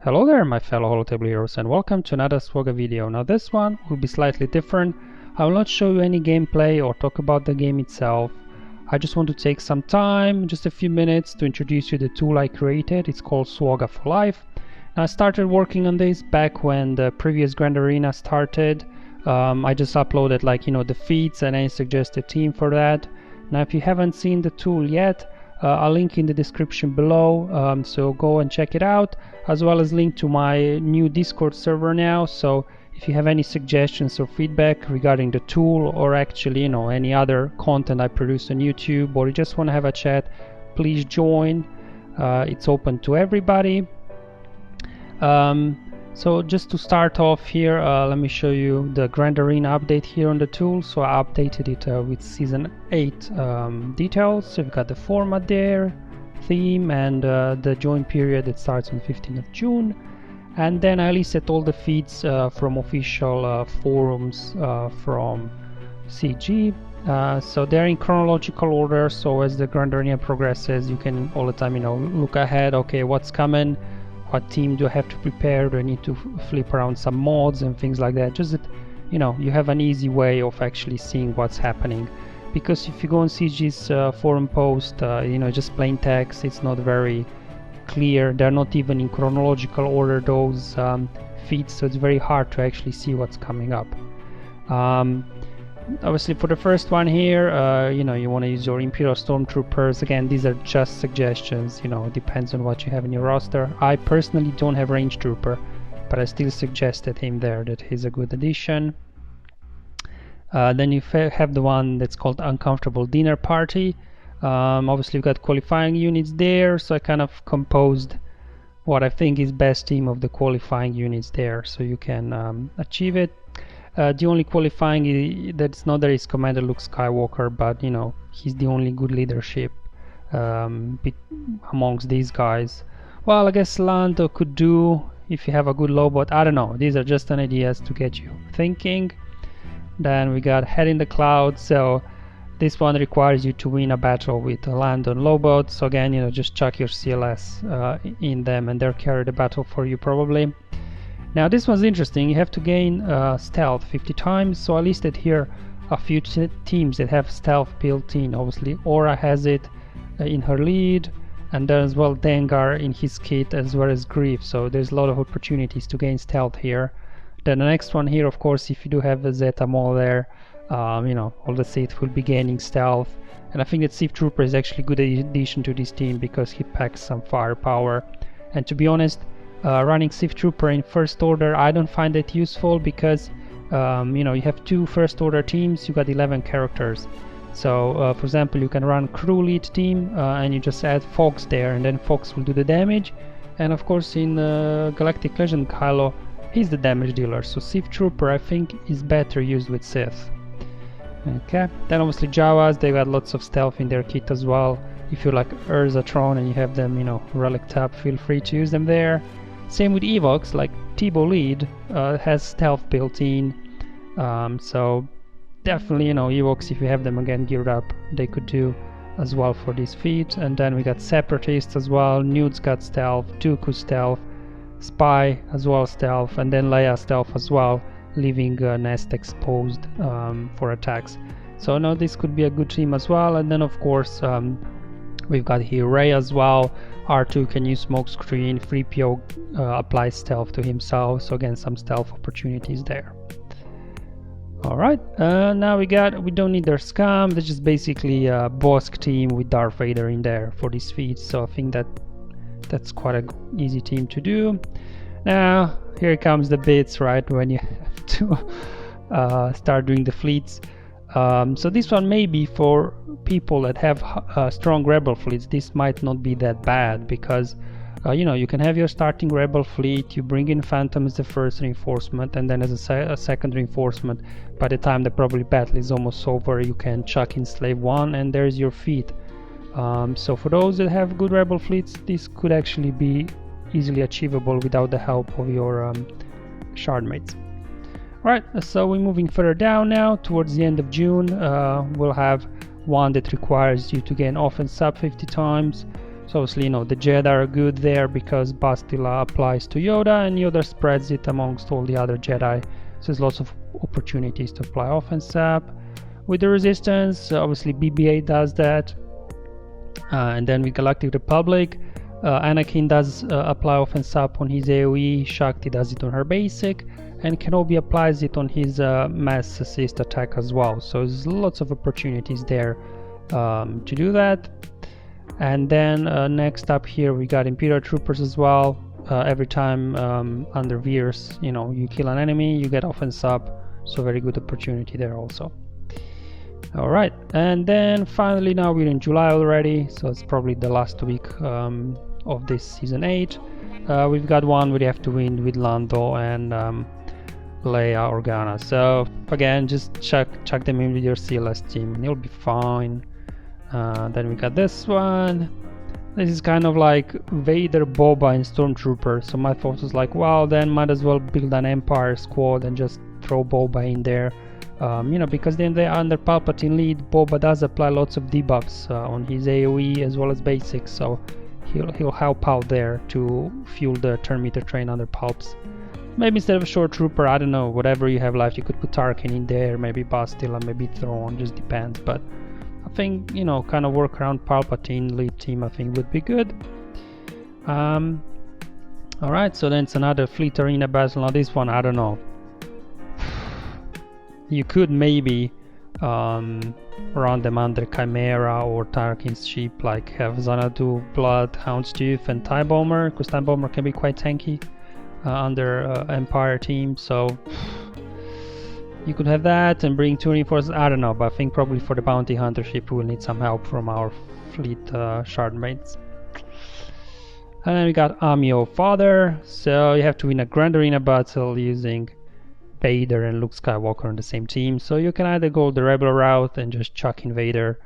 Hello there my fellow holotable heroes, and welcome to another SWGOH video. Now this one will be slightly different. I will not show you any gameplay or talk about the game itself. I just want to take some time, just a few minutes, to introduce you the tool I created. It's called SWGOH for Life. Now, I started working on this back when the previous Grand Arena started. I just uploaded the feats and I suggested team for that. Now if you haven't seen the tool yet, I'll link in the description below, so go and check it out, as well as link to my new Discord server now. So if you have any suggestions or feedback regarding the tool, or actually any other content I produce on YouTube, or you just want to have a chat, please join. It's open to everybody. So just to start off here, let me show you the Grand Arena update here on the tool. So I updated it with Season 8 details. So you've got the format there, theme, and the join period that starts on 15th of June. And then I listed all the feeds from official forums from CG. So they're in chronological order, so as the Grand Arena progresses, you can all the time look ahead. Okay, what's coming? What team do I have to prepare? Do I need to flip around some mods and things like that? Just that you have an easy way of actually seeing what's happening. Because if you go on CG's forum post, just plain text, it's not very clear. They're not even in chronological order, those feeds, so it's very hard to actually see what's coming up. Obviously for the first one here, you want to use your Imperial Stormtroopers. Again, these are just suggestions, it depends on what you have in your roster. I personally don't have Range Trooper, but I still suggested him there, that he's a good addition. Then you have the one that's called Uncomfortable Dinner Party. Obviously you've got qualifying units there, so I kind of composed what I think is best team of the qualifying units there, so you can achieve it. The only qualifying that's not there is Commander Luke Skywalker, but he's the only good leadership amongst these guys. Well, I guess Lando could do if you have a good Lobot. I don't know, these are just an ideas to get you thinking. Then we got Head in the Clouds, so this one requires you to win a battle with Lando and Lobot. So again, just chuck your CLS in them and they'll carry the battle for you probably. Now this one's interesting. You have to gain stealth 50 times, so I listed here a few teams that have stealth built in. Obviously Aura has it in her lead, and then as well Dengar in his kit, as well as Grief, so there's a lot of opportunities to gain stealth here. Then the next one here, of course, if you do have the Zeta Maul there, all the Sith will be gaining stealth, and I think that Sith Trooper is actually a good addition to this team because he packs some firepower. And to be honest, running Sith Trooper in first order, I don't find it useful because you have two first order teams, you got 11 characters. So for example, you can run crew lead team and you just add Fox there, and then Fox will do the damage. And of course in Galactic Legend, Kylo, he's the damage dealer, so Sith Trooper I think is better used with Sith. Okay, then obviously Jawas, they got lots of stealth in their kit as well. If you like Urza Tron and you have them relic tab, feel free to use them there. Same with Evox, like Tibo Lead has stealth built in, so definitely Evox, if you have them again geared up, they could do as well for this feat. And then we got Separatists as well, Nude's got stealth, Dooku stealth, Spy as well stealth, and then Leia stealth as well, leaving Nest exposed for attacks. So now this could be a good team as well. And then of course we've got here Rey as well. R2 can use smokescreen, 3PO applies stealth to himself, so again some stealth opportunities there. Alright, now we don't need their scum, that's just basically a Bosk team with Darth Vader in there for this feat, so I think that's quite an easy team to do. Now here comes the bits, right, when you have to start doing the fleets. So this one may be for people that have strong rebel fleets. This might not be that bad because you can have your starting rebel fleet, you bring in Phantom as the first reinforcement, and then as a second reinforcement, by the time the probably battle is almost over, you can chuck in Slave 1 and there's your feat. So for those that have good rebel fleets, this could actually be easily achievable without the help of your shardmates. Alright, so we're moving further down now. Towards the end of June, we'll have one that requires you to gain offense sub 50 times. So obviously, you know, the Jedi are good there because Bastila applies to Yoda and Yoda spreads it amongst all the other Jedi. So there's lots of opportunities to apply offense up. With the Resistance, obviously BB-8 does that. And then with Galactic Republic, Anakin does apply offense up on his AoE, Shakti does it on her basic, and Kenobi applies it on his mass assist attack as well. So there's lots of opportunities there to do that. And then next up here we got Imperial Troopers as well. Every time under Veers, you know, you kill an enemy, you get offense up, so very good opportunity there also. Alright, and then finally now we're in July already, so it's probably the last week of this season 8. We've got one where you have to win with Lando and Leia Organa. So again, just chuck them in with your CLS team and you'll be fine. Then we got this one. This is kind of like Vader, Boba and Stormtrooper. So my thought was like, well, then might as well build an Empire squad and just throw Boba in there. You know, because then they're under Palpatine lead, Boba does apply lots of debuffs on his AoE as well as basics, so he'll help out there to fuel the turn meter train under Palps. Maybe instead of a short trooper, I don't know, whatever you have left, you could put Tarkin in there, maybe Bastila, maybe Thrawn, just depends. But I think, you know, kind of work around Palpatine lead team, I think would be good. Alright, so then it's another Fleet Arena battle. Now this one, I don't know. You could maybe run them under Chimera or Tarkin's ship, like have Xanadu, Blood, Houndstooth and TIE Bomber, because TIE Bomber can be quite tanky under Empire team, so you could have that and bring 2 reinforcements. I don't know, but I think probably for the Bounty Hunter ship we will need some help from our fleet shardmates. And then we got Amio Father, so you have to win a Grand Arena battle using Vader and Luke Skywalker on the same team. So you can either go the Rebel route and just chuck in Vader,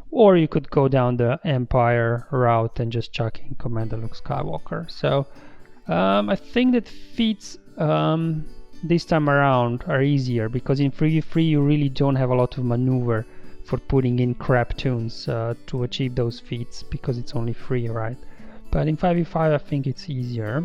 or you could go down the Empire route and just chuck in Commander Luke Skywalker. So I think that feats this time around are easier, because in 3v3 you really don't have a lot of maneuver for putting in crap tunes to achieve those feats, because it's only 3, right? But in 5v5 I think it's easier.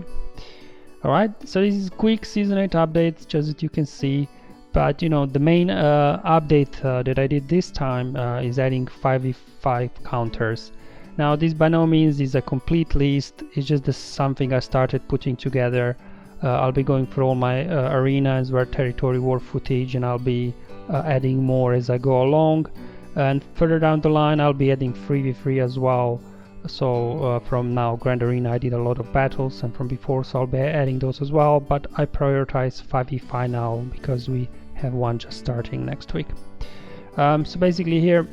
Alright, so this is quick season 8 update, just that you can see. But you know, the main update that I did this time is adding 5v5 counters. Now this by no means is a complete list, it's just something I started putting together. I'll be going through all my arenas where territory war footage, and I'll be adding more as I go along. And further down the line I'll be adding 3v3 as well. So from now Grand Arena I did a lot of battles, and from before, so I'll be adding those as well, but I prioritize 5v5 now because we have one just starting next week. So basically here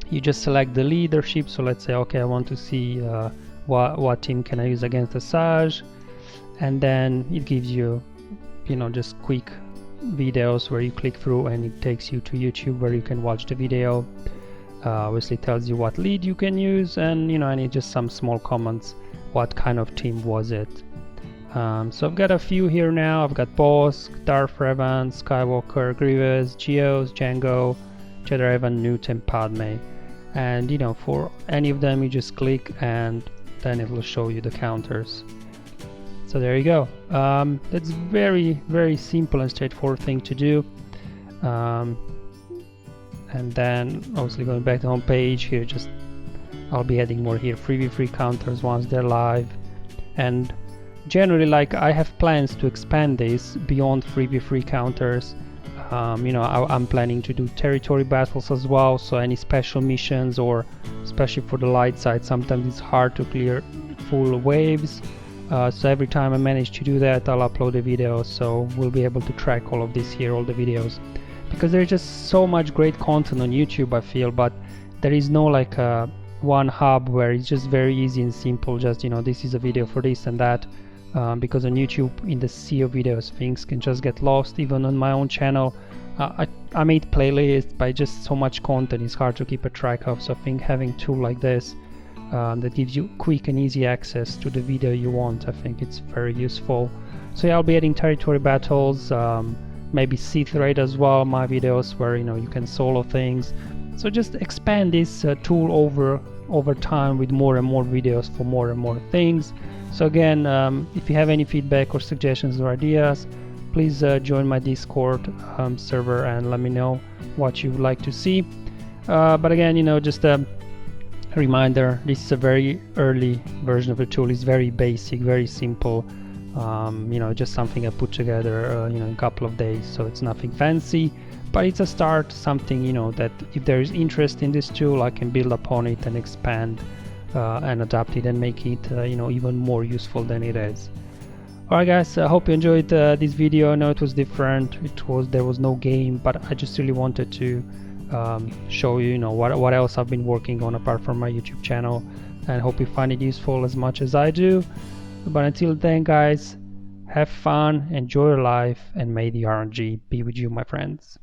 you just select the leadership. So let's say, okay, I want to see what team can I use against the Saj, and then it gives you, you know, just quick videos where you click through and it takes you to YouTube where you can watch the video. Obviously tells you what lead you can use, and you know, I need just some small comments, what kind of team was it. So I've got a few here now. I've got Bosk, Darth Revan, Skywalker, Grievous, Geos, Jango, Jedi Revan, Newt and Padme. And you know, for any of them you just click and then it will show you the counters. So there you go. That's very simple and straightforward thing to do. And then obviously going back to the home page here, just I'll be adding more here, 3v3 counters once they're live. And generally, like, I have plans to expand this beyond 3v3 counters. You know, I'm planning to do territory battles as well, so any special missions, or especially for the light side, sometimes it's hard to clear full waves. So every time I manage to do that, I'll upload a video, so we'll be able to track all of this here, all the videos. Because there's just so much great content on YouTube, I feel, but there is no like one hub where it's just very easy and simple, just, you know, this is a video for this and that. Because on YouTube, in the sea of videos, things can just get lost. Even on my own channel, I made playlists, but just so much content is hard to keep a track of. So I think having a tool like this that gives you quick and easy access to the video you want, I think it's very useful. So yeah, I'll be adding territory battles, maybe Sith raid as well, my videos where, you know, you can solo things. So just expand this tool over over time with more and more videos for more and more things. So again, if you have any feedback or suggestions or ideas, please join my Discord server and let me know what you would like to see. But again, just a reminder, this is a very early version of the tool. It's very basic, very simple, just something I put together in a couple of days, so it's nothing fancy, but it's a start, something that if there is interest in this tool, I can build upon it and expand and adapt it and make it even more useful than it is. Alright guys, I hope you enjoyed this video. I know it was different, there was no game, but I just really wanted to show you what else I've been working on apart from my YouTube channel, and hope you find it useful as much as I do. But until then guys, have fun, enjoy your life, and may the RNG be with you, my friends.